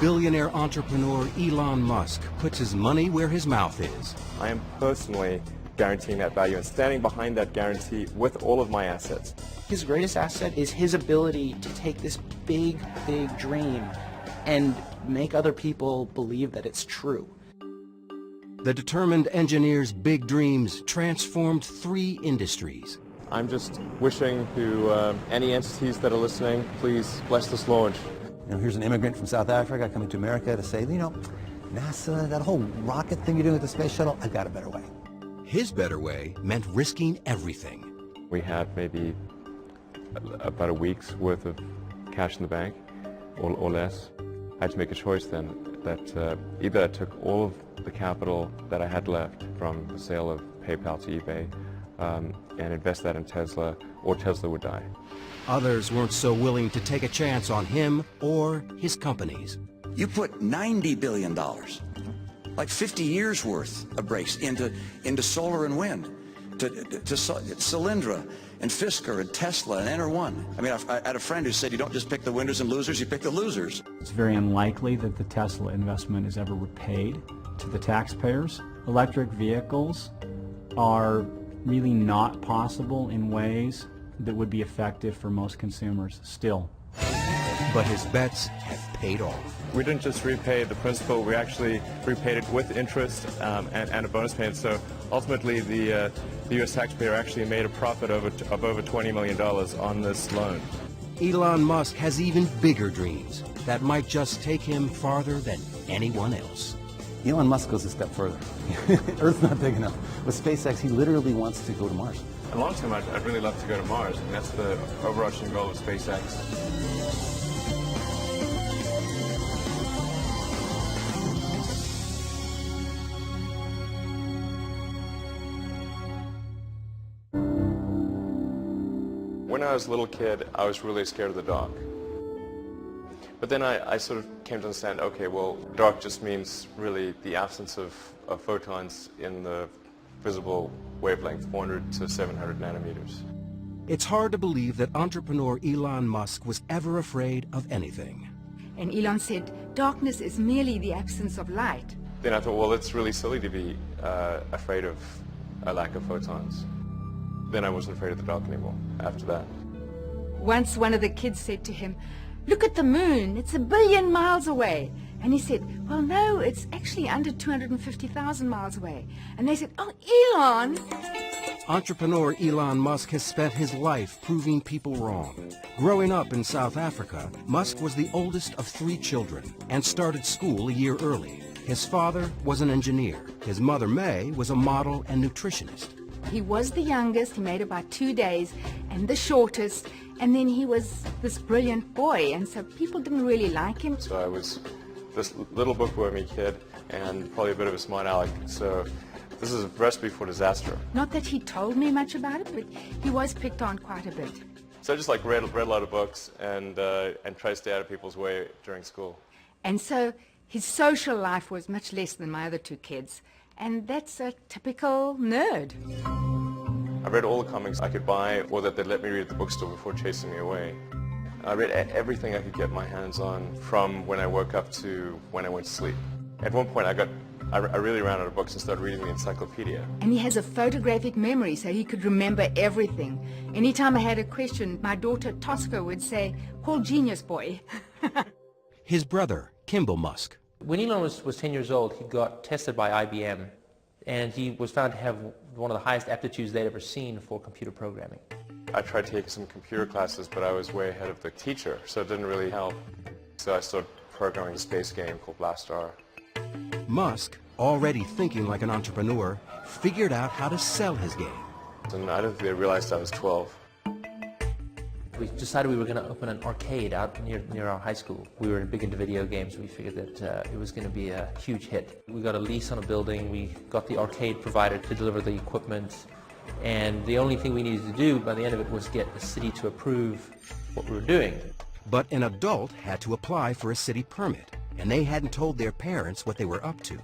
billionaire entrepreneur Elon Musk puts his money where his mouth is. I am personally guaranteeing that value and standing behind that guarantee with all of my assets. His greatest asset is his ability to take this big, big dream and make other people believe that it's true. The determined engineer's big dreams transformed 3 industries. I'm just wishing to any entities that are listening, please bless this launch. You know, here's an immigrant from South Africa coming to America to say, you know, NASA, that whole rocket thing you're doing with the space shuttle, I've got a better way. His better way meant risking everything. We had maybe about a week's worth of cash in the bank, or less. I had to make a choice then that either I took all of the capital that I had left from the sale of PayPal to eBay and invest that in Tesla, or Tesla would die. Others weren't so willing to take a chance on him or his companies. You put $90 billion, like 50 years worth of breaks into solar and wind, to Solyndra and Fisker and Tesla and Enter1. I mean, I had a friend who said you don't just pick the winners and losers, you pick the losers. It's very unlikely that the Tesla investment is ever repaid to the taxpayers. Electric vehicles are really not possible in ways that would be effective for most consumers still. But his bets have paid off. We didn't just repay the principal, we actually repaid it with interest and a bonus payment. So ultimately the U.S. taxpayer actually made a profit of over $20 million on this loan. Elon Musk has even bigger dreams that might just take him farther than anyone else. Elon Musk goes a step further. Earth's not big enough. With SpaceX, he literally wants to go to Mars. In the long term, I'd really love to go to Mars, and that's the overarching goal of SpaceX. When I was a little kid, I was really scared of the dark. But then I sort of came to understand, okay, well, dark just means really the absence of photons in the visible wavelength, 400 to 700 nanometers. It's hard to believe that entrepreneur Elon Musk was ever afraid of anything. And Elon said, darkness is merely the absence of light. Then I thought, well, it's really silly to be afraid of a lack of photons. Then I wasn't afraid of the dark anymore after that. Once one of the kids said to him, look at the moon, it's 1 billion miles away. And he said, well, no, it's actually under 250,000 miles away. And they said, oh, Elon! Entrepreneur Elon Musk has spent his life proving people wrong. Growing up in South Africa, Musk was the oldest of 3 children and started school a year early. His father was an engineer. His mother, May, was a model and nutritionist. He was the youngest, he made about 2 days, and the shortest, and then he was this brilliant boy, and so people didn't really like him. So I was this little bookwormy kid and probably a bit of a smart aleck, so this is a recipe for disaster. Not that he told me much about it, but he was picked on quite a bit. So I just read a lot of books and tried to stay out of people's way during school. And so his social life was much less than my other 2 kids, and that's a typical nerd. I read all the comics I could buy or that they'd let me read at the bookstore before chasing me away. I read everything I could get my hands on from when I woke up to when I went to sleep. At one point I really ran out of books and started reading the encyclopedia. And he has a photographic memory, so he could remember everything. Anytime I had a question, my daughter Tosca would say, call Genius Boy. His brother, Kimball Musk. When Elon was 10 years old, he got tested by IBM, and he was found to have one of the highest aptitudes they'd ever seen for computer programming. I tried taking some computer classes, but I was way ahead of the teacher, so it didn't really help. So I started programming a space game called Blastar. Musk, already thinking like an entrepreneur, figured out how to sell his game. And I don't think they realized I was 12. We decided we were going to open an arcade out near our high school. We were big into video games. We figured that it was going to be a huge hit. We got a lease on a building. We got the arcade provider to deliver the equipment. And the only thing we needed to do by the end of it was get the city to approve what we were doing. But an adult had to apply for a city permit, and they hadn't told their parents what they were up to.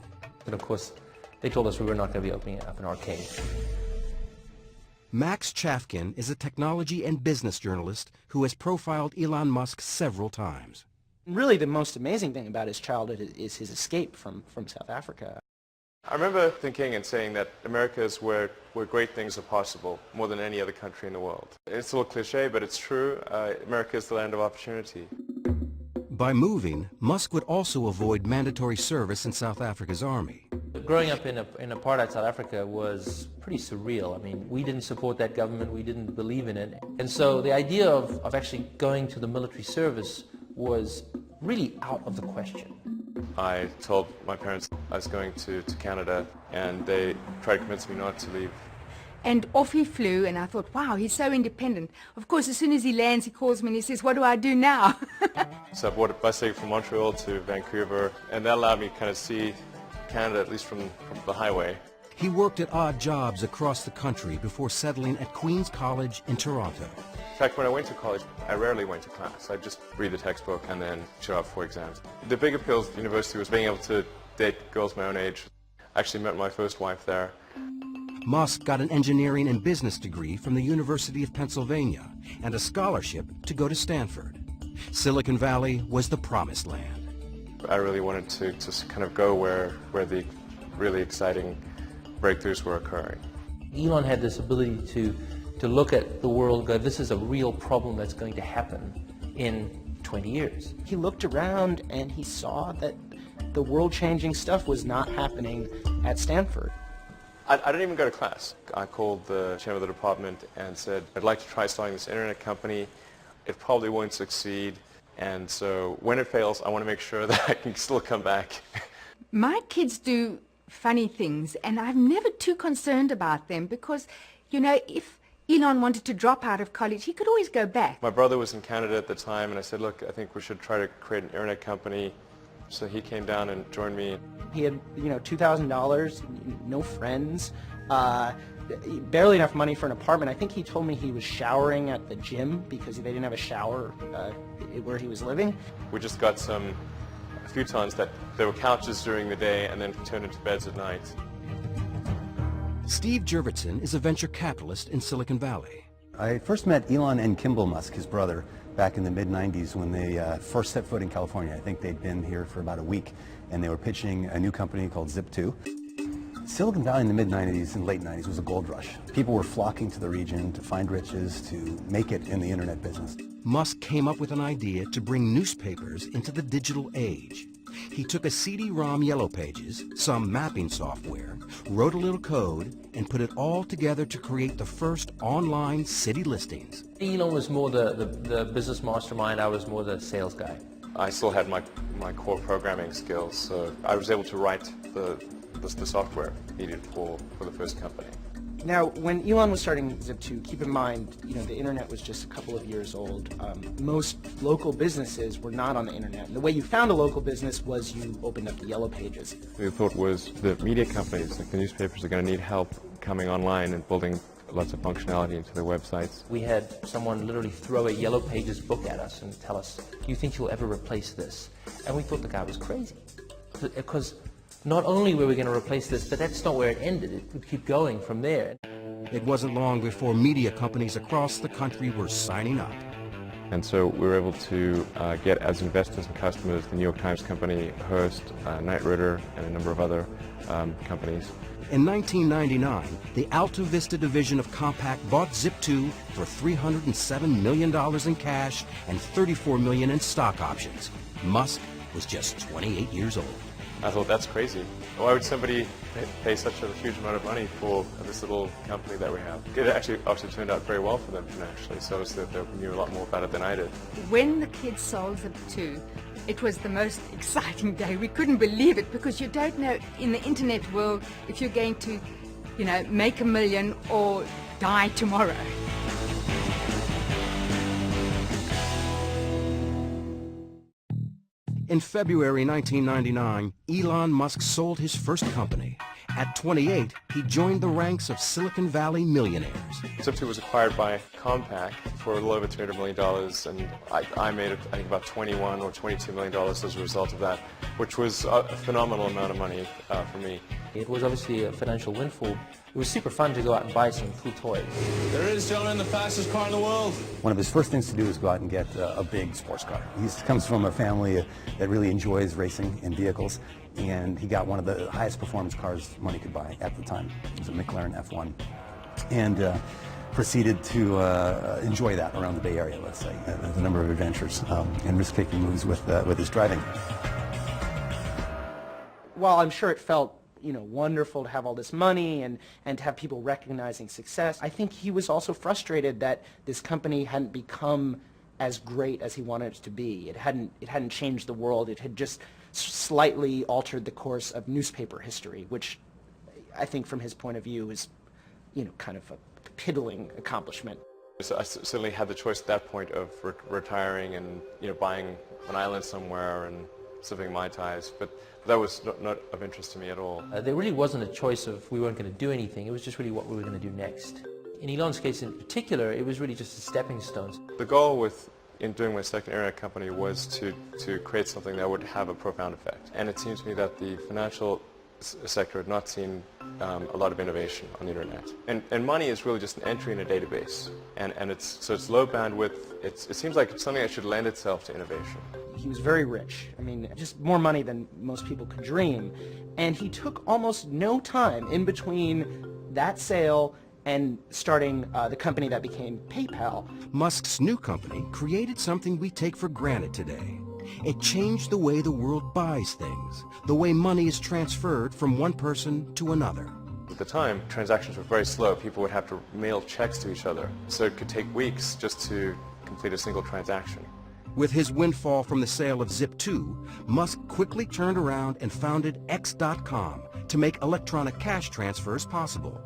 And of course, they told us we were not going to be opening up an arcade. Max Chafkin is a technology and business journalist who has profiled Elon Musk several times. Really, the most amazing thing about his childhood is his escape from South Africa. I remember thinking and saying that America is where great things are possible, more than any other country in the world. It's a little cliche, but it's true. America is the land of opportunity. By moving, Musk would also avoid mandatory service in South Africa's army. Growing up in apartheid South Africa was pretty surreal. I mean, we didn't support that government, we didn't believe in it. And so the idea of actually going to the military service was really out of the question. I told my parents I was going to Canada, and they tried to convince me not to leave. And off he flew, and I thought, wow, he's so independent. Of course, as soon as he lands, he calls me and he says, what do I do now? So I bought a bus ticket from Montreal to Vancouver, and that allowed me to kind of see Canada, at least from the highway. He worked at odd jobs across the country before settling at Queen's College in Toronto. In fact, when I went to college, I rarely went to class. I'd just read the textbook and then show up for exams. The big appeal of the university was being able to date girls my own age. I actually met my first wife there. Musk got an engineering and business degree from the University of Pennsylvania and a scholarship to go to Stanford. Silicon Valley was the promised land. I really wanted to kind of go where the really exciting breakthroughs were occurring. Elon had this ability to look at the world and go, this is a real problem that's going to happen in 20 years. He looked around and he saw that the world-changing stuff was not happening at Stanford. I didn't even go to class. I called the chairman of the department and said, I'd like to try starting this internet company. It probably won't succeed, and so when it fails, I want to make sure that I can still come back. My kids do funny things, and I'm never too concerned about them because, you know, if Elon wanted to drop out of college, he could always go back. My brother was in Canada at the time, and I said, look, I think we should try to create an internet company. So he came down and joined me. He had, $2,000, no friends, barely enough money for an apartment. I think he told me he was showering at the gym because they didn't have a shower where he was living. We just got a futons that there were couches during the day and then turned into beds at night. Steve Jurvetson is a venture capitalist in Silicon Valley. I first met Elon and Kimball Musk, his brother, back in the mid-90s when they first set foot in California. I think they'd been here for about a week, and they were pitching a new company called Zip2. Silicon Valley in the mid-90s and late 90s was a gold rush. People were flocking to the region to find riches, to make it in the internet business. Musk came up with an idea to bring newspapers into the digital age. He took a CD-ROM Yellow Pages, some mapping software, wrote a little code, and put it all together to create the first online city listings. Elon was more the business mastermind, I was more the sales guy. I still had my core programming skills, so I was able to write the software needed for the first company. Now, when Elon was starting Zip2, keep in mind, the internet was just a couple of years old. Most local businesses were not on the internet. And the way you found a local business was you opened up the Yellow Pages. The thought was the media companies, like the newspapers, are going to need help coming online and building lots of functionality into their websites. We had someone literally throw a Yellow Pages book at us and tell us, do you think you'll ever replace this? And we thought the guy was crazy. Because not only were we going to replace this, but that's not where it ended. It would keep going from there. It wasn't long before media companies across the country were signing up. And so we were able to get as investors and customers the New York Times Company, Hearst, Knight Ridder, and a number of other companies. In 1999, the Alta Vista division of Compaq bought Zip2 for $307 million in cash and $34 million in stock options. Musk was just 28 years old. I thought, that's crazy. Why would somebody pay such a huge amount of money for this little company that we have? It actually obviously turned out very well for them financially, so they knew a lot more about it than I did. When the kids sold Zip2, it was the most exciting day. We couldn't believe it because you don't know in the internet world if you're going to, make $1 million or die tomorrow. In February 1999, Elon Musk sold his first company. At 28, he joined the ranks of Silicon Valley millionaires. Zip2 was acquired by Compaq for a little over $300 million, and I made, I think, about $21 or $22 million as a result of that, which was a phenomenal amount of money for me. It was obviously a financial windfall. It was super fun to go out and buy some cool toys. There is, gentlemen, the fastest car in the world. One of his first things to do is go out and get a big sports car. He comes from a family that really enjoys racing in vehicles, and he got one of the highest performance cars money could buy at the time. It was a McLaren F1. And proceeded to enjoy that around the Bay Area, let's say, with a number of adventures and risk-taking moves with his driving. While I'm sure it felt, wonderful to have all this money and to have people recognizing success, I think he was also frustrated that this company hadn't become as great as he wanted it to be. It hadn't changed the world. It had just slightly altered the course of newspaper history, which I think from his point of view is, kind of a piddling accomplishment. So I certainly had the choice at that point of retiring and buying an island somewhere and sipping Mai Tais, but that was not of interest to me at all. There really wasn't a choice of we weren't going to do anything. It was just really what we were going to do next. In Elon's case in particular, it was really just a stepping stone. The goal in doing my second internet company was to create something that would have a profound effect. And it seems to me that the financial sector had not seen a lot of innovation on the internet. And money is really just an entry in a database. And it's low bandwidth. It seems like it's something that should lend itself to innovation. He was very rich. I mean, just more money than most people could dream. And he took almost no time in between that sale and starting the company that became PayPal. Musk's new company created something we take for granted today. It changed the way the world buys things, the way money is transferred from one person to another. At the time, transactions were very slow. People would have to mail checks to each other, so it could take weeks just to complete a single transaction. With his windfall from the sale of Zip2, Musk quickly turned around and founded X.com to make electronic cash transfers possible.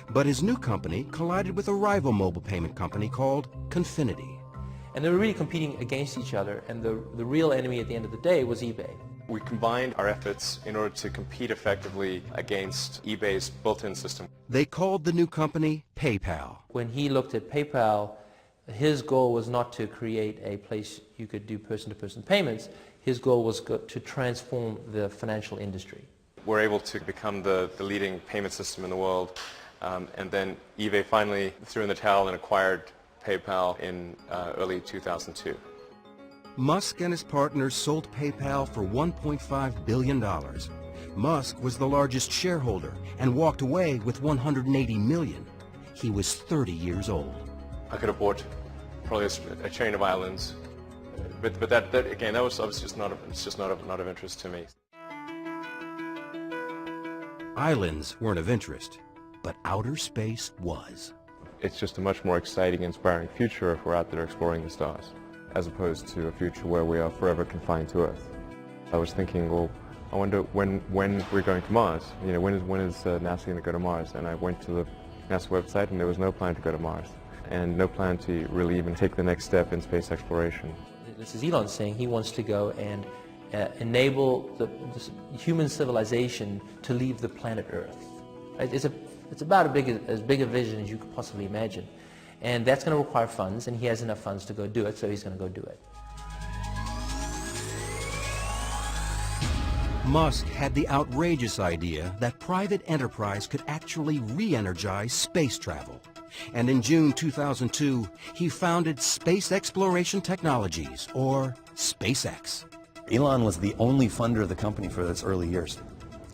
But his new company collided with a rival mobile payment company called Confinity. And they were really competing against each other, and the real enemy at the end of the day was eBay. We combined our efforts in order to compete effectively against eBay's built-in system. They called the new company PayPal. When he looked at PayPal, his goal was not to create a place you could do person-to-person payments. His goal was to transform the financial industry. We're able to become the leading payment system in the world, and then eBay finally threw in the towel and acquired PayPal in early 2002. Musk and his partners sold PayPal for $1.5 billion. Musk was the largest shareholder and walked away with $180 million. He was 30 years old. I could have bought probably a chain of islands, but that again, that was obviously just not of interest to me. Islands weren't of interest, but outer space was. It's just a much more exciting, inspiring future if we're out there exploring the stars, as opposed to a future where we are forever confined to Earth. I was thinking, well, I wonder when we're going to Mars. When is NASA going to go to Mars? And I went to the NASA website, and there was no plan to go to Mars, and no plan to really even take the next step in space exploration. This is Elon saying he wants to go and enable the human civilization to leave the planet Earth. It's about as big a vision as you could possibly imagine. And that's going to require funds, and he has enough funds to go do it, so he's going to go do it. Musk had the outrageous idea that private enterprise could actually re-energize space travel. And in June 2002, he founded Space Exploration Technologies, or SpaceX. Elon was the only funder of the company for its early years.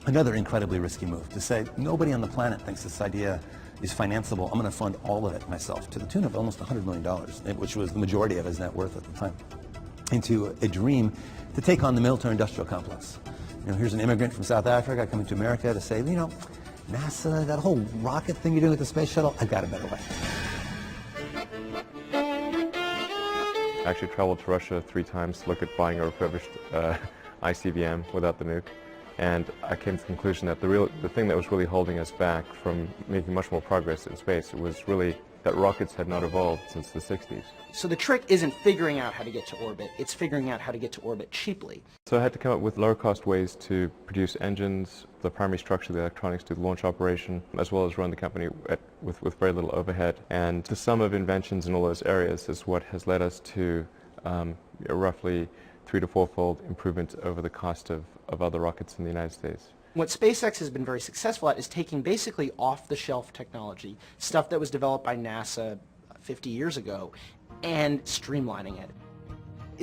Another incredibly risky move to say, nobody on the planet thinks this idea is financeable. I'm going to fund all of it myself, to the tune of almost $100 million, which was the majority of his net worth at the time, into a dream to take on the military-industrial complex. Here's an immigrant from South Africa coming to America to say, NASA, that whole rocket thing you're doing with the space shuttle, I've got a better way. I actually traveled to Russia 3 times to look at buying a refurbished ICBM without the nuke. And I came to the conclusion that the thing that was really holding us back from making much more progress in space was really that rockets had not evolved since the 60s. So the trick isn't figuring out how to get to orbit, it's figuring out how to get to orbit cheaply. So I had to come up with lower-cost ways to produce engines, the primary structure, the electronics, do the launch operation, as well as run the company with very little overhead. And the sum of inventions in all those areas is what has led us to roughly 3- to 4-fold improvement over the cost of other rockets in the United States. What SpaceX has been very successful at is taking basically off-the-shelf technology, stuff that was developed by NASA 50 years ago, and streamlining it.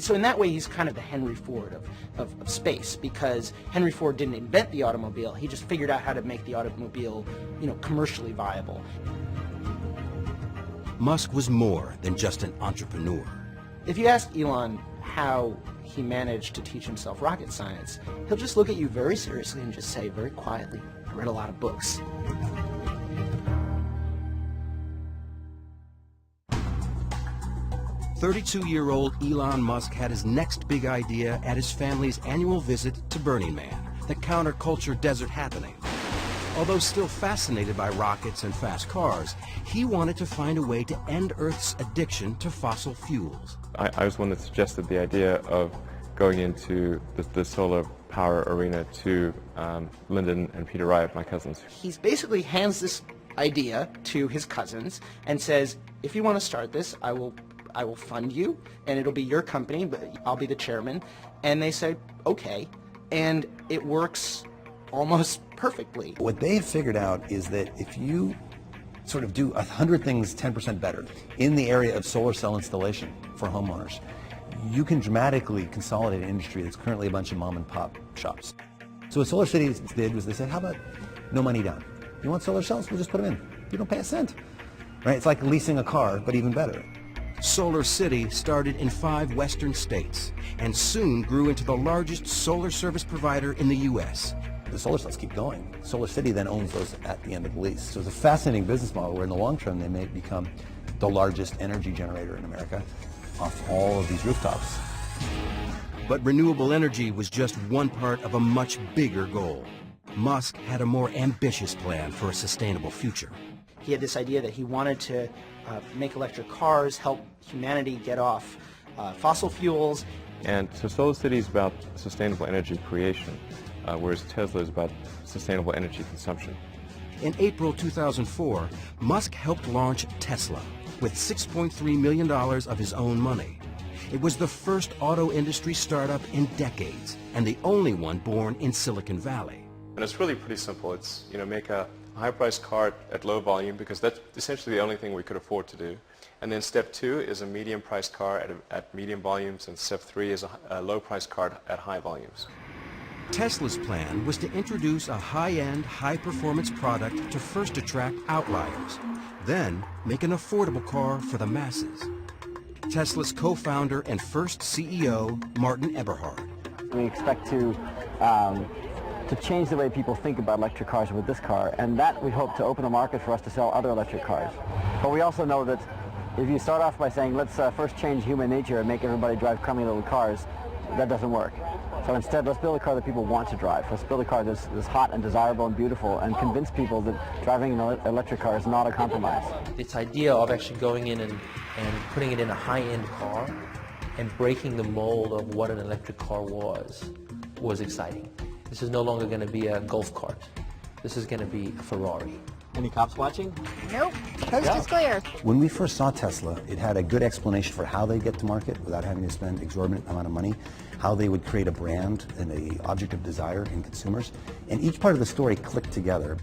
So in that way, he's kind of the Henry Ford of space, because Henry Ford didn't invent the automobile. He just figured out how to make the automobile, commercially viable. Musk was more than just an entrepreneur. If you ask Elon how he managed to teach himself rocket science, he'll just look at you very seriously and just say very quietly, "I read a lot of books." "32-year-old Elon Musk had his next big idea at his family's annual visit to Burning Man, the counterculture desert happening. Although still fascinated by rockets and fast cars, he wanted to find a way to end Earth's addiction to fossil fuels. I was one that suggested the idea of going into the solar power arena to Lyndon and Peter Wright, my cousins. He basically hands this idea to his cousins and says, "If you want to start this, I will fund you, and it'll be your company, but I'll be the chairman." And they say, "Okay," and it works almost perfectly. What they've figured out is that if you sort of do 100 things 10% better in the area of solar cell installation for homeowners, you can dramatically consolidate an industry that's currently a bunch of mom and pop shops. So what Solar City did was they said, how about no money down? You want solar cells? We'll just put them in. You don't pay a cent. Right? It's like leasing a car, but even better. Solar City started in 5 western states and soon grew into the largest solar service provider in the U.S. The solar cells keep going. Solar City then owns those at the end of the lease. So it's a fascinating business model where in the long term they may become the largest energy generator in America off all of these rooftops. But renewable energy was just one part of a much bigger goal. Musk had a more ambitious plan for a sustainable future. He had this idea that he wanted to make electric cars, help humanity get off fossil fuels. And so Solar City is about sustainable energy creation, whereas Tesla is about sustainable energy consumption. In April 2004, Musk helped launch Tesla with $6.3 million of his own money. It was the first auto industry startup in decades, and the only one born in Silicon Valley. And it's really pretty simple. It's, make a high-priced car at low volume, because that's essentially the only thing we could afford to do. And then step 2 is a medium-priced car at medium volumes, and step 3 is a low-priced car at high volumes. Tesla's plan was to introduce a high-end, high-performance product to first attract outliers, then make an affordable car for the masses. Tesla's co-founder and first CEO, Martin Eberhard. We expect to change the way people think about electric cars with this car, and that we hope to open the market for us to sell other electric cars. But we also know that if you start off by saying, let's first change human nature and make everybody drive crummy little cars, that doesn't work. So instead, let's build a car that people want to drive. Let's build a car that's hot and desirable and beautiful, and convince people that driving an electric car is not a compromise. This idea of actually going in and putting it in a high-end car and breaking the mold of what an electric car was exciting. This is no longer going to be a golf cart. This is going to be a Ferrari. Any cops watching? Nope. Coast is clear. When we first saw Tesla, it had a good explanation for how they get to market without having to spend exorbitant amount of money, how they would create a brand and an object of desire in consumers, and each part of the story clicked together.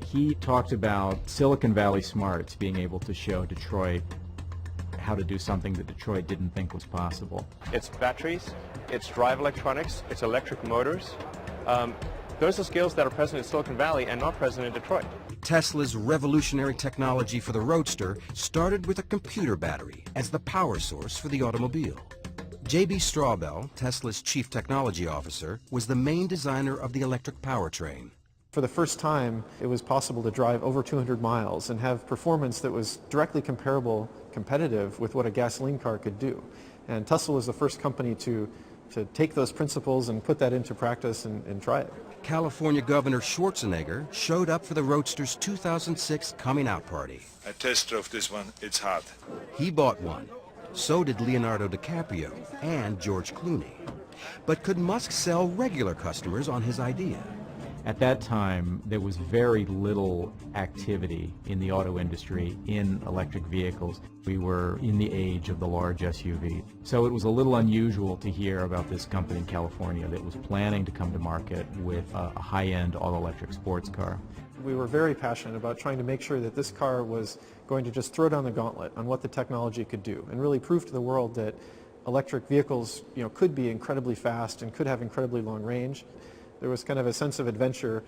He talked about Silicon Valley smarts being able to show Detroit how to do something that Detroit didn't think was possible. It's batteries, it's drive electronics, it's electric motors. Those are skills that are present in Silicon Valley and not present in Detroit. Tesla's revolutionary technology for the Roadster started with a computer battery as the power source for the automobile. J.B. Strawbell, Tesla's chief technology officer, was the main designer of the electric powertrain. For the first time, it was possible to drive over 200 miles and have performance that was directly competitive with what a gasoline car could do. And Tesla was the first company to take those principles and put that into practice and try it. California Governor Schwarzenegger showed up for the Roadster's 2006 coming out party. I test drove this one. It's hot. He bought one. So did Leonardo DiCaprio and George Clooney. But could Musk sell regular customers on his idea? At that time, there was very little activity in the auto industry in electric vehicles. We were in the age of the large SUV. So it was a little unusual to hear about this company in California that was planning to come to market with a high-end all-electric sports car. We were very passionate about trying to make sure that this car was going to just throw down the gauntlet on what the technology could do and really prove to the world that electric vehicles, could be incredibly fast and could have incredibly long range. There was kind of a sense of adventure,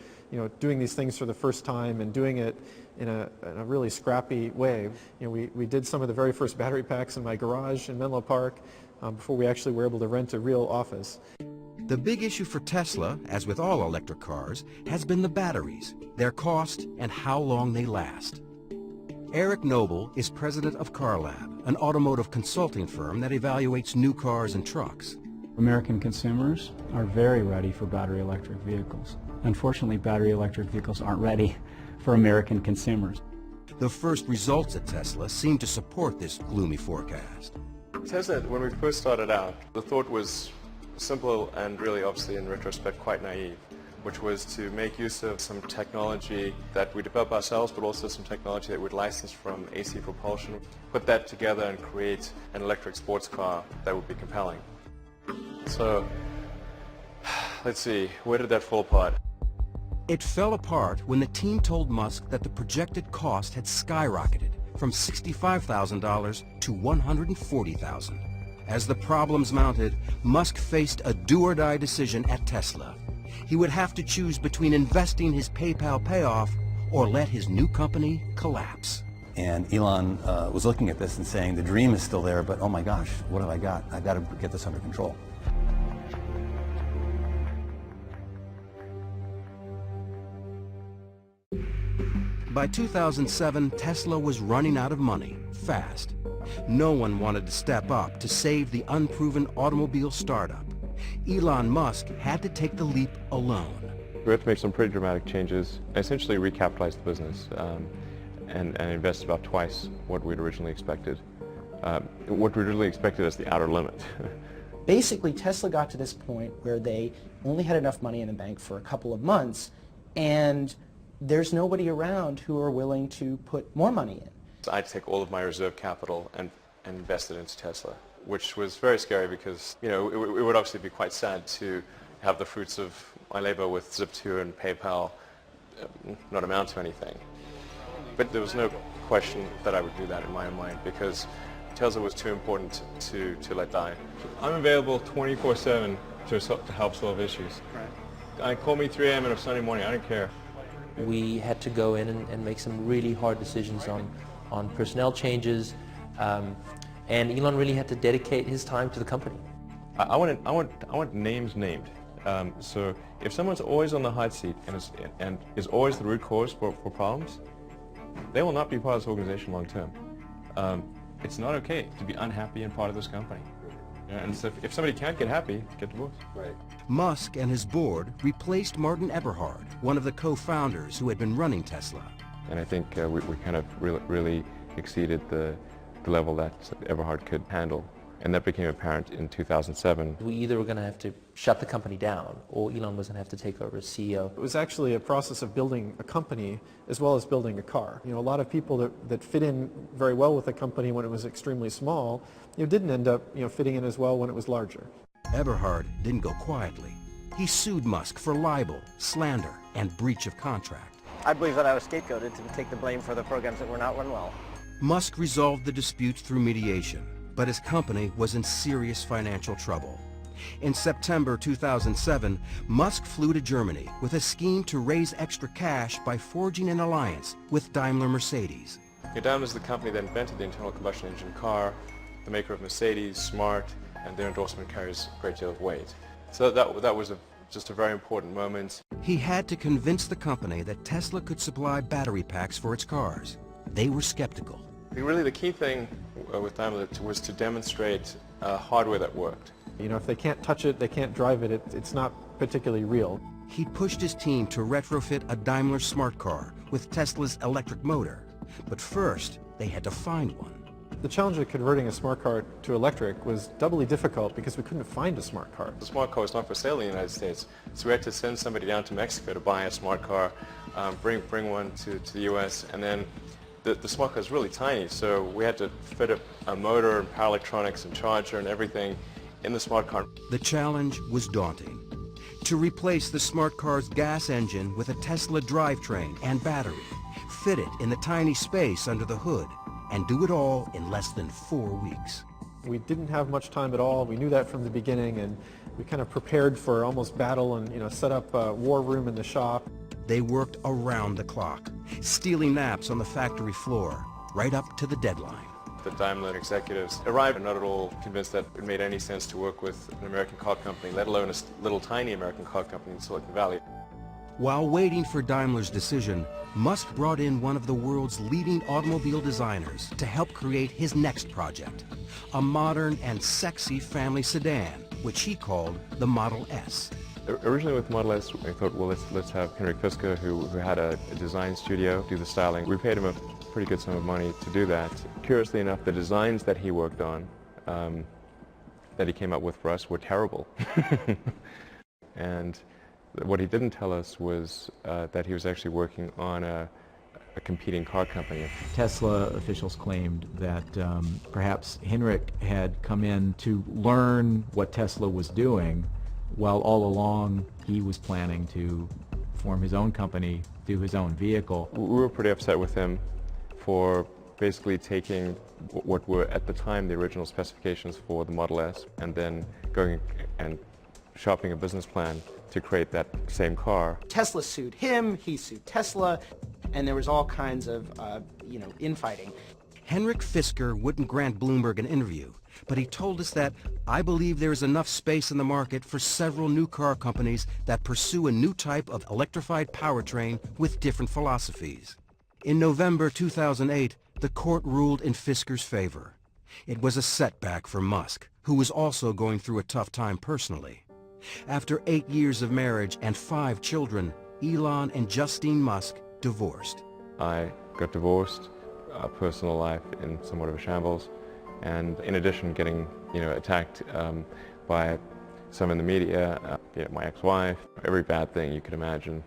doing these things for the first time and doing it in a really scrappy way. We did some of the very first battery packs in my garage in Menlo Park before we actually were able to rent a real office. The big issue for Tesla, as with all electric cars, has been the batteries, their cost, and how long they last. Eric Noble is president of CarLab, an automotive consulting firm that evaluates new cars and trucks. American consumers are very ready for battery electric vehicles. Unfortunately, battery electric vehicles aren't ready for American consumers. The first results at Tesla seem to support this gloomy forecast. Tesla, when we first started out, the thought was simple and really, obviously, in retrospect, quite naive, which was to make use of some technology that we develop ourselves, but also some technology that we'd license from AC propulsion, put that together and create an electric sports car that would be compelling. So, let's see, where did that fall apart? It fell apart when the team told Musk that the projected cost had skyrocketed from $65,000 to $140,000. As the problems mounted, Musk faced a do-or-die decision at Tesla. He would have to choose between investing his PayPal payoff or let his new company collapse. And Elon was looking at this and saying, the dream is still there, but oh my gosh, what have I got? I've got to get this under control. By 2007, Tesla was running out of money, fast. No one wanted to step up to save the unproven automobile startup. Elon Musk had to take the leap alone. We had to make some pretty dramatic changes, essentially recapitalize the business and invest about twice what we'd originally expected. What we originally expected as the outer limit. Basically, Tesla got to this point where they only had enough money in the bank for a couple of months, and there's nobody around who are willing to put more money in. I had to take all of my reserve capital and invest it into Tesla, which was very scary because, it would obviously be quite sad to have the fruits of my labor with Zip2 and PayPal not amount to anything. But there was no question that I would do that in my own mind because Tesla was too important to let die. I'm available 24/7 to help solve issues. Right. Call me 3 a.m. on a Sunday morning, I don't care. We had to go in and make some really hard decisions on personnel changes, and Elon really had to dedicate his time to the company. I want names named. So if someone's always on the hot seat and is always the root cause for problems, they will not be part of this organization long term. It's not okay to be unhappy and part of this company. And so if somebody can't get happy, get divorced. Right. Musk and his board replaced Martin Eberhard, one of the co-founders who had been running Tesla. And I think we kind of really exceeded the level that Eberhard could handle. And that became apparent in 2007. We either were going to have to shut the company down or Elon was going to have to take over as CEO. It was actually a process of building a company as well as building a car. A lot of people that fit in very well with a company when it was extremely small, didn't end up fitting in as well when it was larger. Eberhard didn't go quietly. He sued Musk for libel, slander, and breach of contract. I believe that I was scapegoated to take the blame for the programs that were not run well. Musk resolved the disputes through mediation, but his company was in serious financial trouble. In September 2007, Musk flew to Germany with a scheme to raise extra cash by forging an alliance with Daimler-Mercedes. Daimler is the company that invented the internal combustion engine car, the maker of Mercedes, Smart, and their endorsement carries a great deal of weight. So that was just a very important moment. He had to convince the company that Tesla could supply battery packs for its cars. They were skeptical. Really the key thing with Daimler was to demonstrate hardware that worked. If they can't touch it, they can't drive it, it's not particularly real. He pushed his team to retrofit a Daimler smart car with Tesla's electric motor. But first, they had to find one. The challenge of converting a smart car to electric was doubly difficult because we couldn't find a smart car. The smart car was not for sale in the United States, so we had to send somebody down to Mexico to buy a smart car, bring one to the US, and then the smart car is really tiny, so we had to fit a motor and power electronics and charger and everything in the smart car. The challenge was daunting. To replace the smart car's gas engine with a Tesla drivetrain and battery, fit it in the tiny space under the hood, and do it all in less than 4 weeks. We didn't have much time at all. We knew that from the beginning, and we kind of prepared for almost battle and set up a war room in the shop. They worked around the clock, stealing naps on the factory floor, right up to the deadline. The Daimler executives arrived not at all convinced that it made any sense to work with an American car company, let alone a little tiny American car company in Silicon Valley. While waiting for Daimler's decision, Musk brought in one of the world's leading automobile designers to help create his next project, a modern and sexy family sedan, which he called the Model S. Originally with Model S, I thought, well, let's have Henrik Fisker, who had a design studio, do the styling. We paid him a pretty good sum of money to do that. Curiously enough, the designs that he worked on, that he came up with for us, were terrible. And what he didn't tell us was that he was actually working on a competing car company. Tesla officials claimed that perhaps Henrik had come in to learn what Tesla was doing, while all along he was planning to form his own company, do his own vehicle. We were pretty upset with him for basically taking what were at the time the original specifications for the Model S and then going and shopping a business plan to create that same car. Tesla sued him, he sued Tesla, and there was all kinds of, infighting. Henrik Fisker wouldn't grant Bloomberg an interview, but he told us that, "I believe there is enough space in the market for several new car companies that pursue a new type of electrified powertrain with different philosophies." In November 2008, the court ruled in Fisker's favor. It was a setback for Musk, who was also going through a tough time personally. After 8 years of marriage and 5 children, Elon and Justine Musk divorced. I got divorced, personal life in somewhat of a shambles, and in addition getting attacked by some in the media, my ex-wife, every bad thing you could imagine.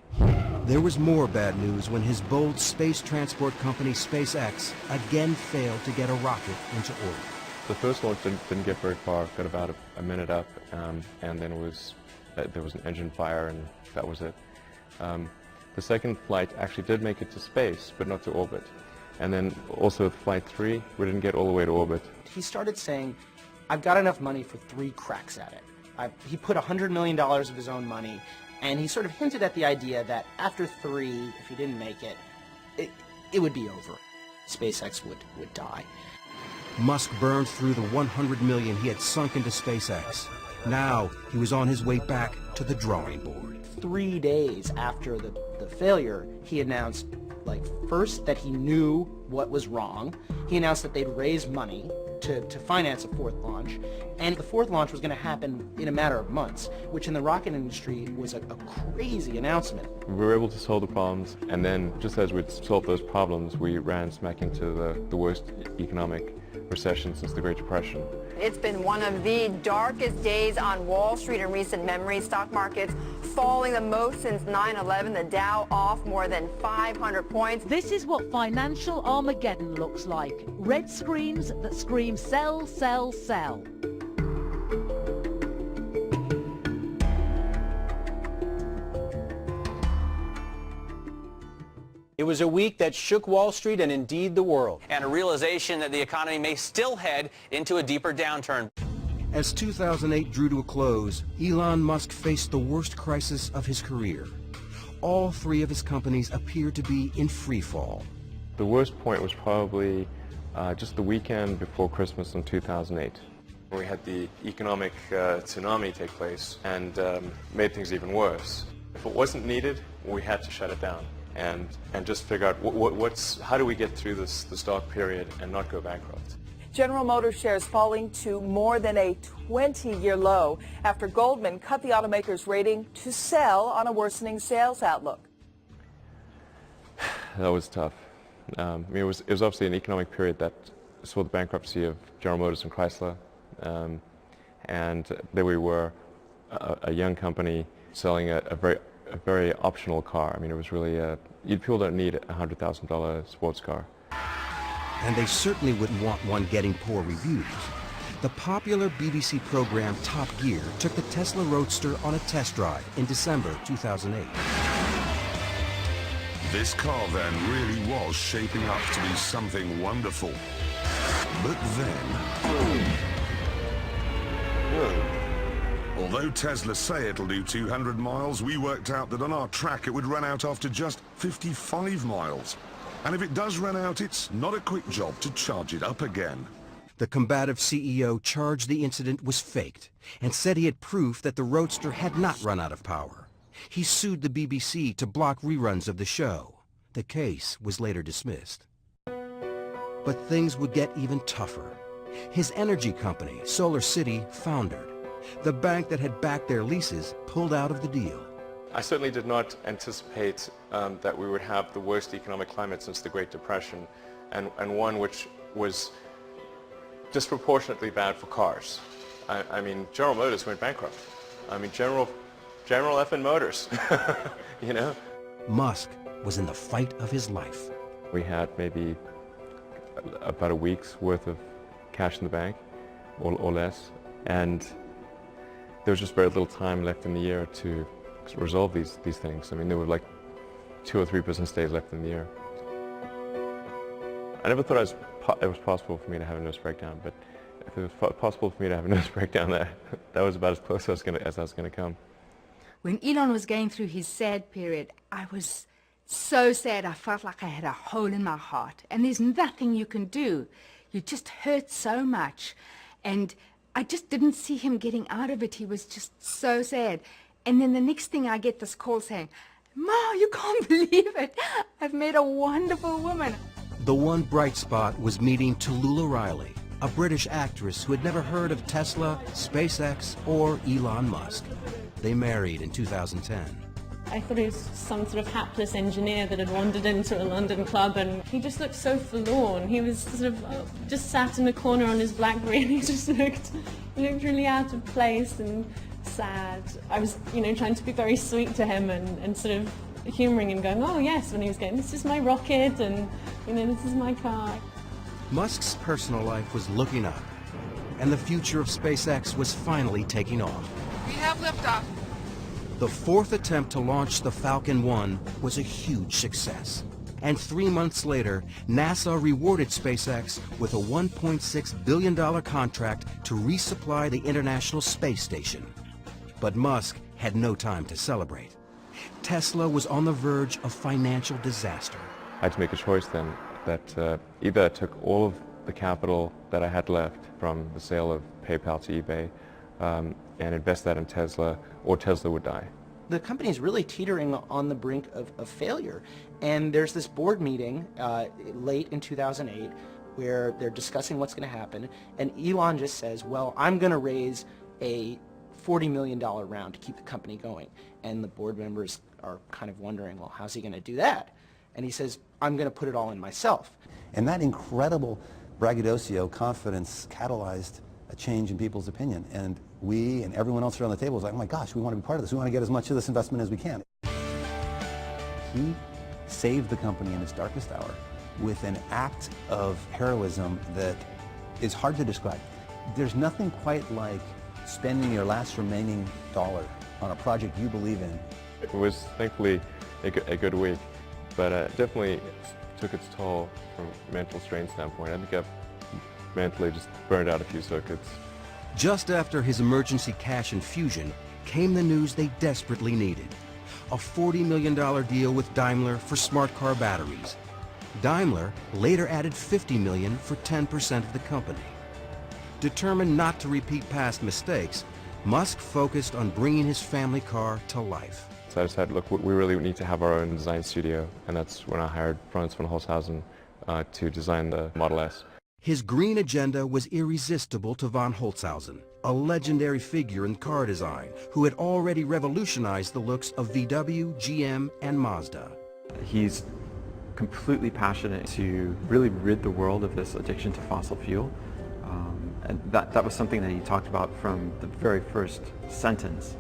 There was more bad news when his bold space transport company SpaceX again failed to get a rocket into orbit. The first launch didn't get very far, got about a minute up, and then there was an engine fire, and that was it. The second flight actually did make it to space, but not to orbit. And then also flight 3, we didn't get all the way to orbit. He started saying, "I've got enough money for 3 cracks at it." He put $100 million of his own money, and he sort of hinted at the idea that after 3, if he didn't make it, it would be over. SpaceX would die. Musk burned through the $100 million he had sunk into SpaceX. Now he was on his way back to the drawing board. 3 days after the failure, he announced, first that he knew what was wrong. He announced that they'd raise money to finance a 4th launch, and the 4th launch was going to happen in a matter of months, which in the rocket industry was a crazy announcement. We were able to solve the problems, and then just as we'd solved those problems, we ran smack into the worst economic recession since the Great Depression. It's been one of the darkest days on Wall Street in recent memory. Stock markets falling the most since 9/11, the Dow off more than 500 points. This is what financial Armageddon looks like. Red screens that scream sell, sell, sell. It was a week that shook Wall Street and indeed the world. And a realization that the economy may still head into a deeper downturn. As 2008 drew to a close, Elon Musk faced the worst crisis of his career. All 3 of his companies appeared to be in free fall. The worst point was probably just the weekend before Christmas in 2008. We had the economic tsunami take place and made things even worse. If it wasn't needed, we had to shut it down and just figure out how do we get through this dark period and not go bankrupt. General Motors shares falling to more than a 20-year low after Goldman cut the automaker's rating to sell on a worsening sales outlook. That was tough. It was obviously an economic period that saw the bankruptcy of General Motors and Chrysler, and there we were, a young company selling a very optional car. I mean, it was really people don't need a $100,000 sports car. And they certainly wouldn't want one getting poor reviews. The popular BBC program Top Gear took the Tesla Roadster on a test drive in December 2008. This car then really was shaping up to be something wonderful. But then... Although Tesla say it'll do 200 miles, we worked out that on our track it would run out after just 55 miles. And if it does run out, it's not a quick job to charge it up again. The combative CEO charged the incident was faked and said he had proof that the Roadster had not run out of power. He sued the BBC to block reruns of the show. The case was later dismissed. But things would get even tougher. His energy company, Solar City, foundered. The bank that had backed their leases pulled out of the deal. I certainly did not anticipate that we would have the worst economic climate since the Great Depression, and one which was disproportionately bad for cars. I mean, General Motors went bankrupt. I mean, General effing Motors, you know? Musk was in the fight of his life. We had maybe about a week's worth of cash in the bank, or less, and there was just very little time left in the year to resolve these things. I mean, there were like 2 or 3 business days left in the year. I never thought it was possible for me to have a nervous breakdown, but if it was possible for me to have a nervous breakdown, that was about as close as I was going to come. When Elon was going through his sad period, I was so sad. I felt like I had a hole in my heart, and there's nothing you can do. You just hurt so much, and I just didn't see him getting out of it. He was just so sad. And then the next thing I get this call saying, "Ma, you can't believe it. I've met a wonderful woman." The one bright spot was meeting Tallulah Riley, a British actress who had never heard of Tesla, SpaceX, or Elon Musk. They married in 2010. I thought he was some sort of hapless engineer that had wandered into a London club, and he just looked so forlorn. He was sort of just sat in a corner on his BlackBerry, and he just looked really out of place and sad. I was, trying to be very sweet to him and sort of humouring him, going, "Oh yes," when he was going, "This is my rocket, and this is my car." Musk's personal life was looking up, and the future of SpaceX was finally taking off. We have liftoff. The 4th attempt to launch the Falcon 1 was a huge success. And 3 months later, NASA rewarded SpaceX with a $1.6 billion contract to resupply the International Space Station. But Musk had no time to celebrate. Tesla was on the verge of financial disaster. I had to make a choice then that either I took all of the capital that I had left from the sale of PayPal to eBay and invest that in Tesla, or Tesla would die. The company is really teetering on the brink of failure. And there's this board meeting late in 2008 where they're discussing what's going to happen. And Elon just says, well, I'm going to raise a $40 million round to keep the company going. And the board members are kind of wondering, well, how's he going to do that? And he says, I'm going to put it all in myself. And that incredible braggadocio confidence catalyzed a change in people's opinion. And we and everyone else around the table was like, oh my gosh, we want to be part of this. We want to get as much of this investment as we can. He saved the company in its darkest hour with an act of heroism that is hard to describe. There's nothing quite like spending your last remaining dollar on a project you believe in. It was thankfully a good week, but definitely took its toll from a mental strain standpoint. I think I've mentally just burned out a few circuits. Just after his emergency cash infusion came the news they desperately needed. A $40 million deal with Daimler for smart car batteries. Daimler later added $50 million for 10% of the company. Determined not to repeat past mistakes, Musk focused on bringing his family car to life. So I decided, look, we really need to have our own design studio, and that's when I hired Franz von Holzhausen to design the Model S. His green agenda was irresistible to von Holzhausen, a legendary figure in car design who had already revolutionized the looks of VW, GM, and Mazda. He's completely passionate to really rid the world of this addiction to fossil fuel. And that was something that he talked about from the very first sentence,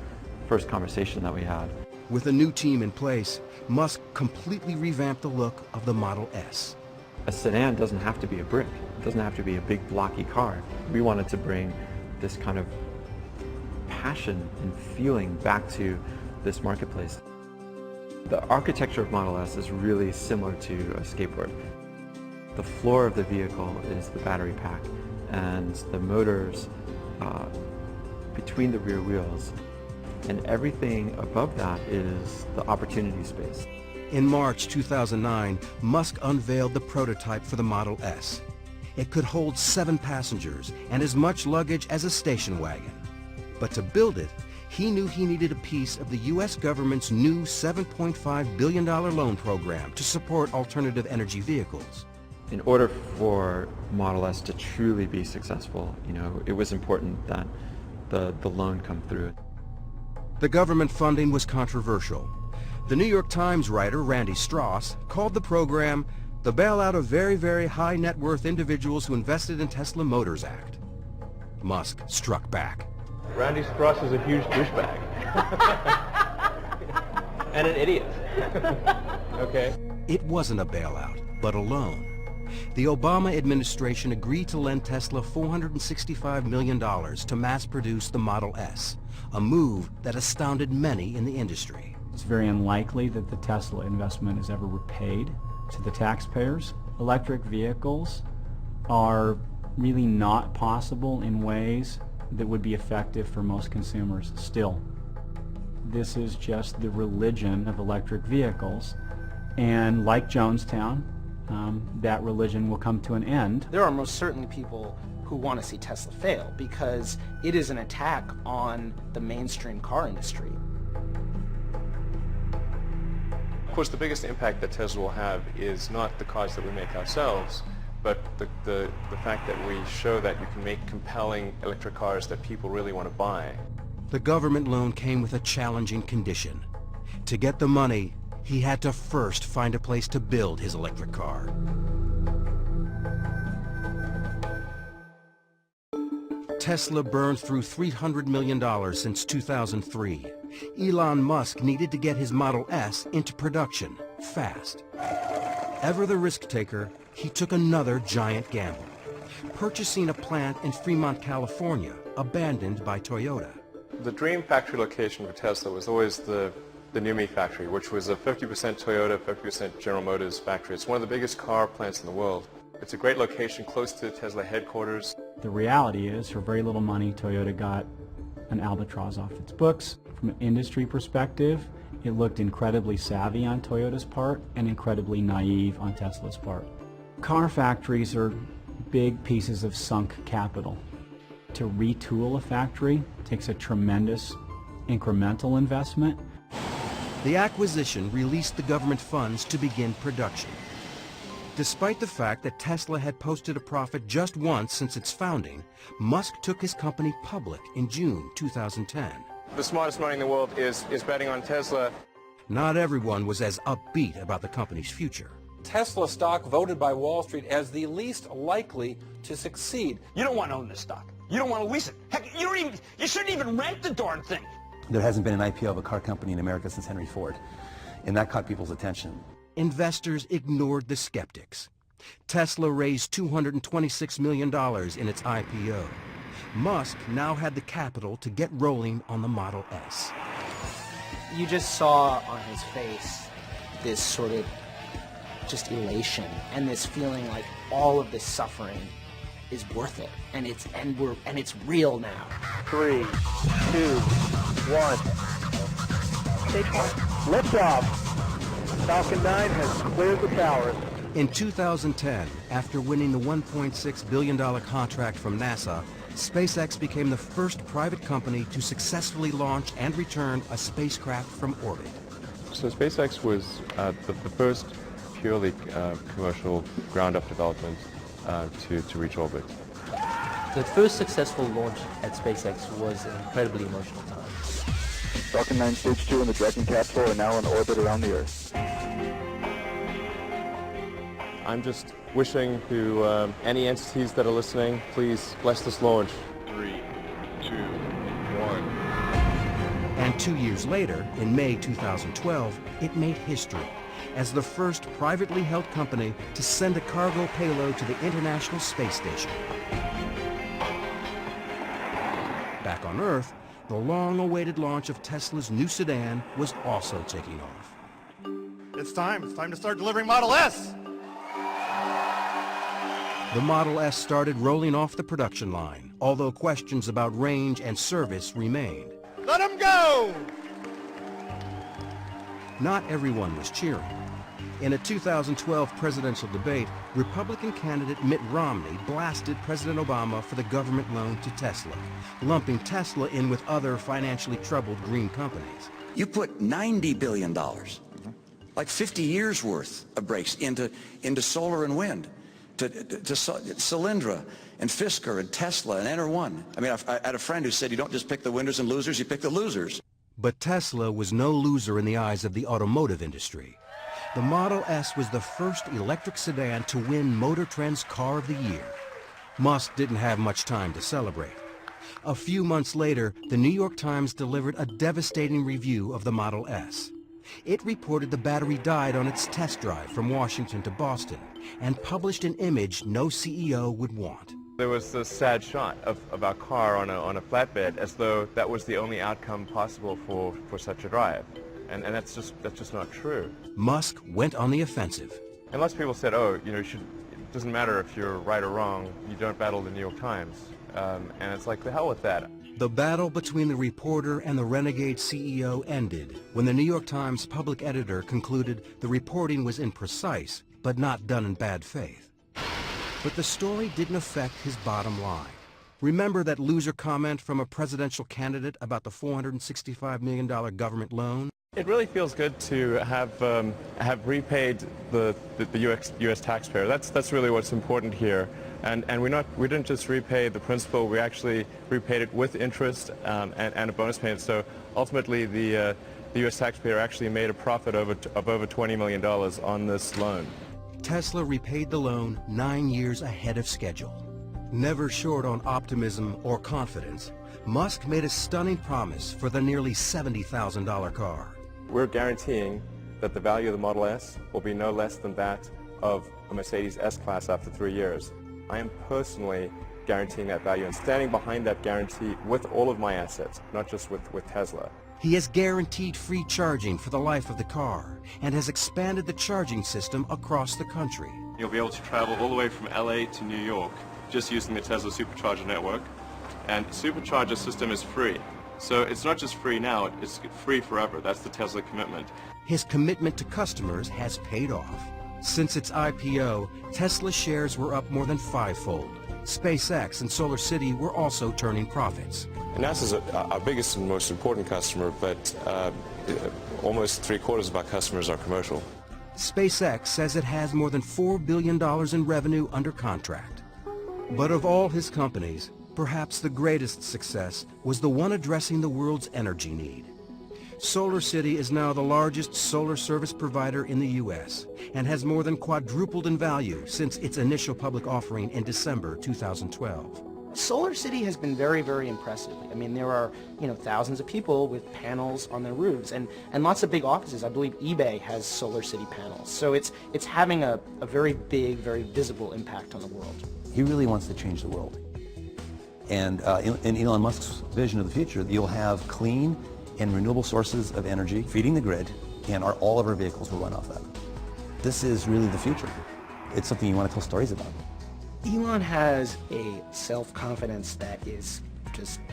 first conversation that we had. With a new team in place, Musk completely revamped the look of the Model S. A sedan doesn't have to be a brick. It doesn't have to be a big blocky car. We wanted to bring this kind of passion and feeling back to this marketplace. The architecture of Model S is really similar to a skateboard. The floor of the vehicle is the battery pack, and the motors between the rear wheels, and everything above that is the opportunity space. In March 2009, Musk unveiled the prototype for the Model S. It could hold 7 passengers and as much luggage as a station wagon. But to build it, he knew he needed a piece of the U.S. government's new $7.5 billion loan program to support alternative energy vehicles. In order for Model S to truly be successful, it was important that the loan come through. The government funding was controversial. The New York Times writer Randy Strauss called the program the bailout of very, very high net worth individuals who invested in Tesla Motors Act. Musk struck back. Randy Strauss is a huge douchebag. And an idiot. Okay. It wasn't a bailout, but a loan. The Obama administration agreed to lend Tesla $465 million to mass produce the Model S, a move that astounded many in the industry. It's very unlikely that the Tesla investment is ever repaid to the taxpayers. Electric vehicles are really not possible in ways that would be effective for most consumers still. This is just the religion of electric vehicles, and like Jonestown, that religion will come to an end. There are most certainly people who want to see Tesla fail because it is an attack on the mainstream car industry. Of course, the biggest impact that Tesla will have is not the cars that we make ourselves, but the fact that we show that you can make compelling electric cars that people really want to buy. The government loan came with a challenging condition. To get the money, he had to first find a place to build his electric car. Tesla burned through $300 million since 2003. Elon Musk needed to get his Model S into production fast. Ever the risk taker, he took another giant gamble, purchasing a plant in Fremont, California, abandoned by Toyota. The dream factory location for Tesla was always the NUMMI factory, which was a 50% Toyota, 50% General Motors factory. It's one of the biggest car plants in the world. It's a great location close to Tesla headquarters. The reality is, for very little money, Toyota got an albatross off its books. From an industry perspective, it looked incredibly savvy on Toyota's part and incredibly naive on Tesla's part. Car factories are big pieces of sunk capital. To retool a factory takes a tremendous incremental investment. The acquisition released the government funds to begin production. Despite the fact that Tesla had posted a profit just once since its founding, Musk took his company public in June 2010. The smartest money in the world is betting on Tesla. Not everyone was as upbeat about the company's future. Tesla stock voted by Wall Street as the least likely to succeed. You don't want to own this stock. You don't want to lease it. Heck, you shouldn't even rent the darn thing. There hasn't been an IPO of a car company in America since Henry Ford, and that caught people's attention. Investors ignored the skeptics. Tesla raised $226 million in its IPO. Musk now had the capital to get rolling on the Model S. You just saw on his face this sort of just elation and this feeling like all of this suffering is worth it, and it's real now. 3, 2, 1. Stage 1. Lift off. Falcon 9 has cleared the towers. In 2010, after winning the $1.6 billion contract from NASA, SpaceX became the first private company to successfully launch and return a spacecraft from orbit. So SpaceX was the first purely commercial ground-up development to reach orbit. The first successful launch at SpaceX was an incredibly emotional time. Falcon 9 Stage 2 and the Dragon capsule are now in orbit around the Earth. I'm just wishing to any entities that are listening, please bless this launch. 3, 2, 1. And 2 years later, in May 2012, it made history as the first privately held company to send a cargo payload to the International Space Station. Back on Earth, the long-awaited launch of Tesla's new sedan was also taking off. It's time to start delivering Model S! The Model S started rolling off the production line, although questions about range and service remained. Let them go! Not everyone was cheering. In a 2012 presidential debate, Republican candidate Mitt Romney blasted President Obama for the government loan to Tesla, lumping Tesla in with other financially troubled green companies. You put $90 billion, like 50 years worth of breaks into solar and wind, to Solyndra and Fisker and Tesla and Enter1. I mean, I had a friend who said you don't just pick the winners and losers, you pick the losers. But Tesla was no loser in the eyes of the automotive industry. The Model S was the first electric sedan to win Motor Trend's Car of the Year. Musk didn't have much time to celebrate. A few months later, the New York Times delivered a devastating review of the Model S. It reported the battery died on its test drive from Washington to Boston and published an image no CEO would want. There was this sad shot of our car on a flatbed, as though that was the only outcome possible for such a drive. And that's just not true. Musk went on the offensive. And lots of people said, oh, you know, it doesn't matter if you're right or wrong, you don't battle the New York Times. And it's like, the hell with that. The battle between the reporter and the renegade CEO ended when the New York Times public editor concluded the reporting was imprecise, but not done in bad faith. But the story didn't affect his bottom line. Remember that loser comment from a presidential candidate about the $465 million government loan? It really feels good to have repaid the U.S. taxpayer. That's really what's important here. And we didn't just repay the principal, we actually repaid it with interest and a bonus payment. So ultimately the U.S. taxpayer actually made a profit of over $20 million on this loan. Tesla repaid the loan 9 years ahead of schedule. Never short on optimism or confidence, Musk made a stunning promise for the nearly $70,000 car. We're guaranteeing that the value of the Model S will be no less than that of a Mercedes S-Class after 3 years. I am personally guaranteeing that value and standing behind that guarantee with all of my assets, not just with Tesla. He has guaranteed free charging for the life of the car and has expanded the charging system across the country. You'll be able to travel all the way from LA to New York just using the Tesla Supercharger network. And the Supercharger system is free. So it's not just free now, it's free forever. That's the Tesla commitment. His commitment to customers has paid off. Since its IPO, Tesla shares were up more than 5-fold. SpaceX and Solar City were also turning profits. And NASA's our biggest and most important customer, but almost 3/4 of our customers are commercial. SpaceX says it has more than $4 billion in revenue under contract. But of all his companies, perhaps the greatest success was the one addressing the world's energy need. Solar City is now the largest solar service provider in the U.S. and has more than quadrupled in value since its initial public offering in December 2012. Solar City has been very, very impressive. I mean, there are, thousands of people with panels on their roofs and lots of big offices. I believe eBay has Solar City panels. So it's having a very big, very visible impact on the world. He really wants to change the world. And in Elon Musk's vision of the future, you'll have clean and renewable sources of energy feeding the grid, and all of our vehicles will run off that. This is really the future. It's something you want to tell stories about. Elon has a self-confidence that is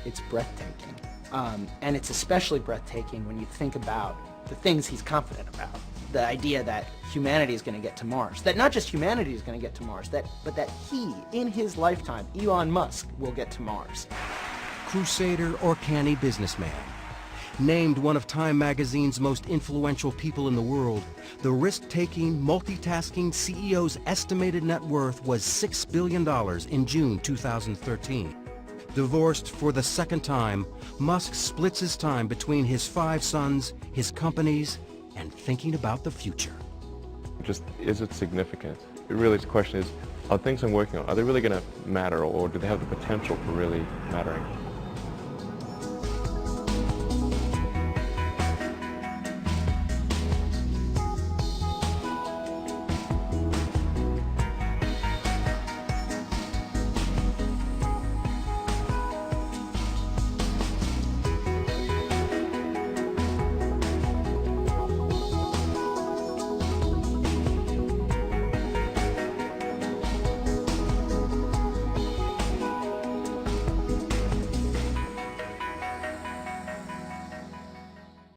it's breathtaking. And it's especially breathtaking when you think about the things he's confident about. The idea that humanity is going to get to Mars. That not just humanity is going to get to Mars, but that he, in his lifetime, Elon Musk, will get to Mars. Crusader or canny businessman. Named one of Time magazine's most influential people in the world, the risk-taking, multitasking CEO's estimated net worth was $6 billion in June 2013. Divorced for the second time, Musk splits his time between his 5 sons, his companies, and thinking about the future. Just, is it significant? really the question is, are things I'm working on, are they really going to matter, or do they have the potential for really mattering?